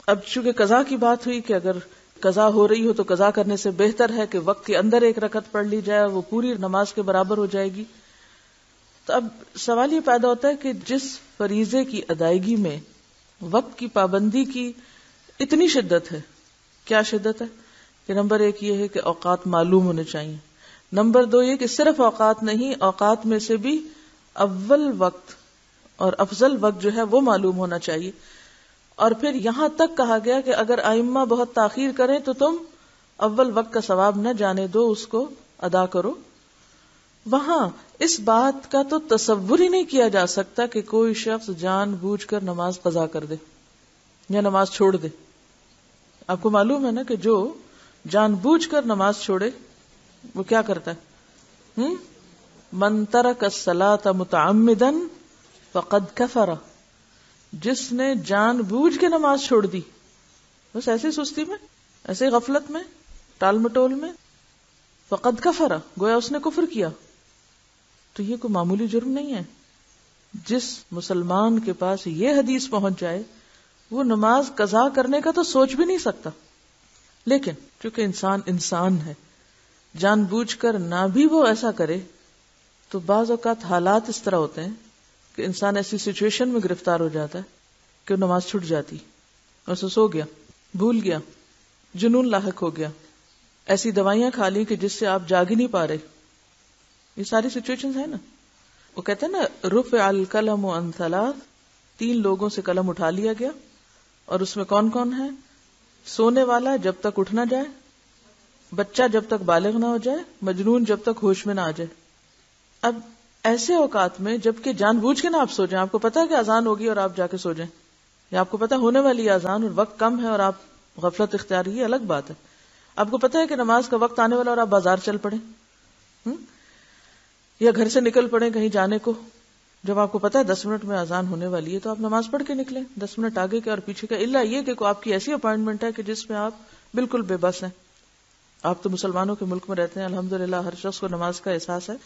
اب چونکہ قضا کی بات ہوئی کہ اگر قضا ہو رہی ہو تو قضا کرنے سے بہتر ہے کہ وقت کے اندر ایک رکعت پڑھ لی جائے، وہ پوری نماز کے برابر ہو جائے گی. تو اب سوال یہ پیدا ہوتا ہے کہ جس فریضے کی ادائیگی میں وقت کی پابندی کی اتنی شدت ہے، کیا شدت ہے کہ نمبر ایک یہ ہے کہ اوقات معلوم ہونے چاہیے، نمبر دو یہ کہ صرف اوقات نہیں، اوقات میں سے بھی اول وقت اور افضل وقت جو ہے وہ معلوم ہونا چاہیے. اور پھر یہاں تک کہا گیا کہ اگر ائمہ بہت تاخیر کریں تو تم اول وقت کا ثواب نہ جانے دو، اس کو ادا کرو. وہاں اس بات کا تو تصور ہی نہیں کیا جا سکتا کہ کوئی شخص جان بوجھ کر نماز قضا کر دے یا نماز چھوڑ دے. آپ کو معلوم ہے نا کہ جو جان بوجھ کر نماز چھوڑے وہ کیا کرتا ہے؟ من ترک الصلاۃ متعمدا فقد کفر. جس نے جان بوجھ کے نماز چھوڑ دی، بس ایسے سستی میں، ایسے غفلت میں، ٹال مٹول میں، فقد کفر، گویا اس نے کفر کیا. تو یہ کوئی معمولی جرم نہیں ہے. جس مسلمان کے پاس یہ حدیث پہنچ جائے وہ نماز قضا کرنے کا تو سوچ بھی نہیں سکتا. لیکن چونکہ انسان ہے، جان بوجھ کر نہ بھی وہ ایسا کرے تو بعض اوقات حالات اس طرح ہوتے ہیں کہ انسان ایسی سچویشن میں گرفتار ہو جاتا ہے کہ نماز چھوٹ جاتی، اور سو گیا، بھول گیا، جنون لاحق ہو گیا، ایسی دوائیاں کھا لی کہ جس سے آپ جاگ ہی نہیں پا رہے. یہ ساری سچویشنز ہیں نا. وہ کہتے ہیں نا رفع القلم عن ثلاث، 3 لوگوں سے قلم اٹھا لیا گیا، اور اس میں کون کون ہے؟ سونے والا جب تک اٹھ نہ جائے، بچہ جب تک بالغ نہ ہو جائے، مجنون جب تک ہوش میں نہ آ جائے. اب ایسے اوقات میں جبکہ جان بوجھ کے نہ آپ سو جائیں، آپ کو پتا ہے کہ اذان ہوگی اور آپ جا کے سو جائیں، یا آپ کو پتا ہونے والی اذان اور وقت کم ہے اور آپ غفلت اختیار، یہ الگ بات ہے. آپ کو پتا ہے کہ نماز کا وقت آنے والا اور آپ بازار چل پڑے یا گھر سے نکل پڑے کہیں جانے کو. جب آپ کو پتا ہے 10 منٹ میں اذان ہونے والی ہے تو آپ نماز پڑھ کے نکلیں، 10 منٹ آگے کے اور پیچھے کا، الا یہ کہ آپ کی ایسی اپائنٹمنٹ ہے کہ جس میں آپ بالکل بے بس ہیں. آپ تو مسلمانوں کے ملک میں رہتے ہیں، الحمدللہ ہر شخص کو نماز کا احساس ہے،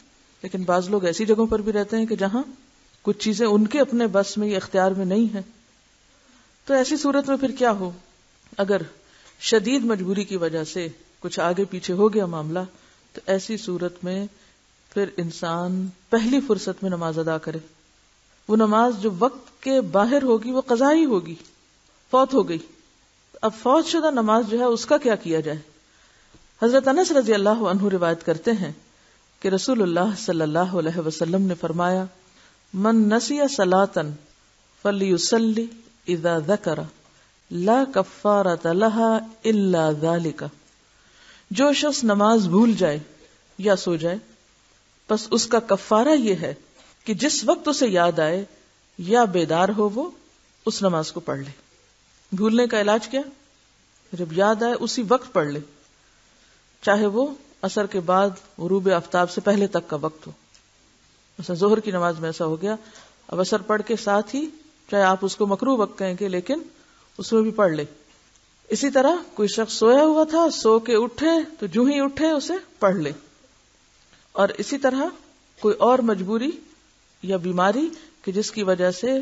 لیکن بعض لوگ ایسی جگہوں پر بھی رہتے ہیں کہ جہاں کچھ چیزیں ان کے اپنے بس میں یا اختیار میں نہیں ہیں. تو ایسی صورت میں پھر کیا ہو؟ اگر شدید مجبوری کی وجہ سے کچھ آگے پیچھے ہو گیا معاملہ، تو ایسی صورت میں پھر انسان پہلی فرصت میں نماز ادا کرے. وہ نماز جو وقت کے باہر ہوگی وہ قضائی ہوگی، فوت ہو گئی. اب فوت شدہ نماز جو ہے اس کا کیا کیا جائے؟ حضرت انس رضی اللہ عنہ روایت کرتے ہیں کہ رسول اللہ صلی اللہ علیہ وسلم نے فرمایا، من نسی صلاۃ فلیصلی اذا ذکر لا کفارۃ لها الا ذلک. جو شخص نماز بھول جائے یا سو جائے، بس اس کا کفارہ یہ ہے کہ جس وقت اسے یاد آئے یا بیدار ہو وہ اس نماز کو پڑھ لے. بھولنے کا علاج کیا؟ جب یاد آئے اسی وقت پڑھ لے، چاہے وہ عصر کے بعد غروب آفتاب سے پہلے تک کا وقت ہو. مثلا ظہر کی نماز میں ایسا ہو گیا، اب عصر پڑھ کے ساتھ ہی، چاہے آپ اس کو مکروہ وقت کہیں گے لیکن اس میں بھی پڑھ لے. اسی طرح کوئی شخص سویا ہوا تھا، سو کے اٹھے تو جو ہی اٹھے اسے پڑھ لے. اور اسی طرح کوئی اور مجبوری یا بیماری کہ جس کی وجہ سے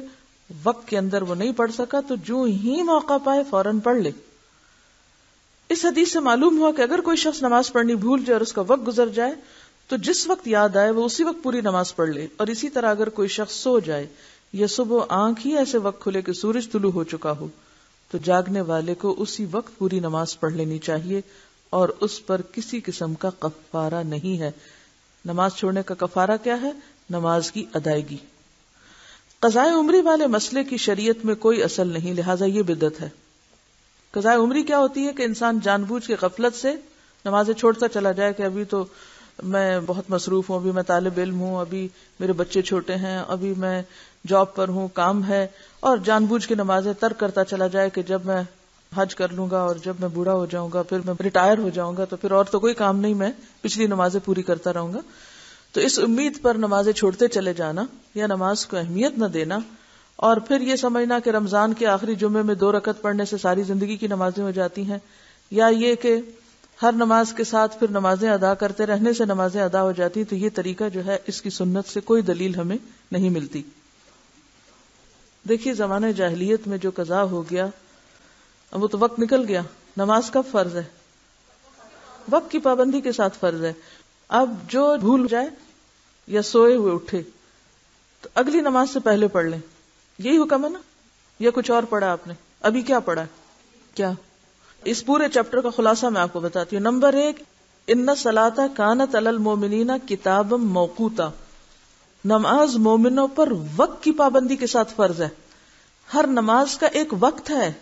وقت کے اندر وہ نہیں پڑھ سکا، تو جو ہی موقع پائے فوراً پڑھ لے. اس حدیث سے معلوم ہوا کہ اگر کوئی شخص نماز پڑھنی بھول جائے اور اس کا وقت گزر جائے تو جس وقت یاد آئے وہ اسی وقت پوری نماز پڑھ لے. اور اسی طرح اگر کوئی شخص سو جائے یا صبح آنکھ ہی ایسے وقت کھلے کہ سورج طلوع ہو چکا ہو تو جاگنے والے کو اسی وقت پوری نماز پڑھ لینی چاہیے، اور اس پر کسی قسم کا کفارہ نہیں ہے. نماز چھوڑنے کا کفارہ کیا ہے؟ نماز کی ادائیگی. قضاء عمری والے مسئلے کی شریعت میں کوئی اصل نہیں، لہٰذا یہ بدعت ہے. قضاء عمری کیا ہوتی ہے کہ انسان جان بوجھ کے غفلت سے نمازیں چھوڑتا چلا جائے کہ ابھی تو میں بہت مصروف ہوں، ابھی میں طالب علم ہوں، ابھی میرے بچے چھوٹے ہیں، ابھی میں جاب پر ہوں، کام ہے، اور جان بوجھ کے نمازیں ترک کرتا چلا جائے کہ جب میں حج کر لوں گا اور جب میں بوڑھا ہو جاؤں گا، پھر میں ریٹائر ہو جاؤں گا تو پھر اور تو کوئی کام نہیں، میں پچھلی نمازیں پوری کرتا رہوں گا. تو اس امید پر نمازیں چھوڑتے چلے جانا یا نماز کو اہمیت نہ دینا، اور پھر یہ سمجھنا کہ رمضان کے آخری جمعے میں 2 رکعت پڑھنے سے ساری زندگی کی نمازیں ہو جاتی ہیں، یا یہ کہ ہر نماز کے ساتھ پھر نمازیں ادا کرتے رہنے سے نمازیں ادا ہو جاتی. تو یہ طریقہ جو ہے اس کی سنت سے کوئی دلیل ہمیں نہیں ملتی. دیکھیے زمانہ جاہلیت میں جو قضا ہو گیا اب وہ تو وقت نکل گیا. نماز کب فرض ہے؟ وقت کی پابندی کے ساتھ فرض ہے. اب جو بھول جائے یا سوئے ہوئے اٹھے تو اگلی نماز سے پہلے پڑھ لیں. یہی حکم ہے نا؟ یا کچھ اور پڑھا آپ نے؟ ابھی کیا پڑھا ہے؟ کیا؟ اس پورے چیپٹر کا خلاصہ میں آپ کو بتاتی ہوں. نمبر 1، ان الصلاۃ کانت علی المؤمنین کتابا موقوتا. نماز مومنوں پر وقت کی پابندی کے ساتھ فرض ہے. ہر نماز کا ایک وقت ہے